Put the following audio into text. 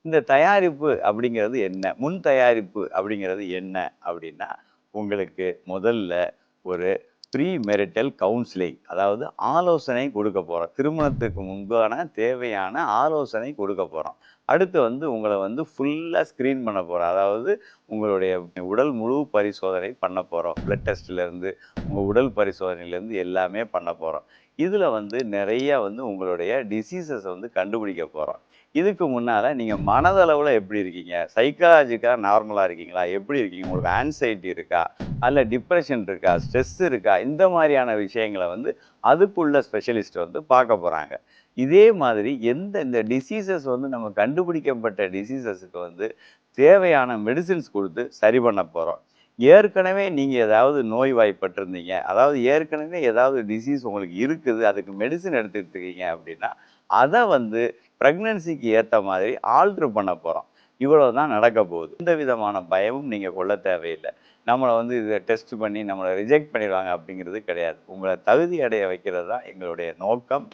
இந்த தயாரிப்பு அப்படிங்கிறது என்ன? முன் தயாரிப்பு அப்படிங்கிறது என்ன அப்படின்னா, உங்களுக்கு முதல்ல ஒரு ப்ரீ மெரிட்டல் கவுன்சிலிங் அதாவது ஆலோசனை கொடுக்க போறோம். திருமணத்துக்கு முன்பான தேவையான ஆலோசனை கொடுக்க போறோம். அடுத்து வந்து உங்கள வந்து ஃபுல்லா ஸ்க்ரீன் பண்ண போறோம். அதாவது உங்களுடைய உடல் முழு பரிசோதனை பண்ண போறோம். பிளட் டெஸ்ட்லேருந்து, உங்க உடல் பரிசோதனையிலேருந்து எல்லாமே பண்ண போறோம். இதில வந்து நெறைய வந்து உங்களுடைய டிசீஸஸ வந்து கண்டுபிடிக்க போறோம். இதுக்கு முன்னால நீங்க மனதளவுல எப்படி இருக்கீங்க? சைக்காலஜிக்கா நார்மலா இருக்கீங்களா? எப்படி இருக்கீங்க? உங்களுக்கு ஆங்சைட்டி இருக்கா? அல்ல டிப்ரஷன் இருக்கா? ஸ்ட்ரெஸ் இருக்கா? இந்த மாரியான விஷயங்கள வந்து அதுக்குள்ள ஸ்பெஷலிஸ்ட் வந்து பார்க்க போறாங்க. இதே மாதிரி இந்த டிசீஸஸ் வந்து நம்ம கண்டுபிடிக்கப்பட்ட டிசீஸஸ்க்கு வந்து தேவையான மெடிசின்ஸ் குடுத்து சரி பண்ண போறோம். ஏற்கனவே நீங்க ஏதாவது நோய்வாய்ப்பட்டிருந்தீங்க, அதாவது ஏற்கனவே ஏதாவது டிசீஸ் உங்களுக்கு இருக்குது, அதுக்கு மெடிசின் எடுத்துக்கிட்டு இருக்கீங்க அப்படின்னா, அத வந்து பிரெக்னன்சிக்கு ஏத்த மாதிரி ஆல்டர் பண்ண போறோம். இவ்வளவு தான் நடக்க போகுது. எந்த விதமான பயமும் நீங்க கொள்ள தேவையில்ல. நம்மள வந்து இத டெஸ்ட் பண்ணி நம்மள ரிஜெக்ட் பண்ணிருவாங்க அப்படிங்கிறது கிடையாது. உங்கள தகுதி அடைய வைக்கிறது தான் எங்களுடைய நோக்கம்.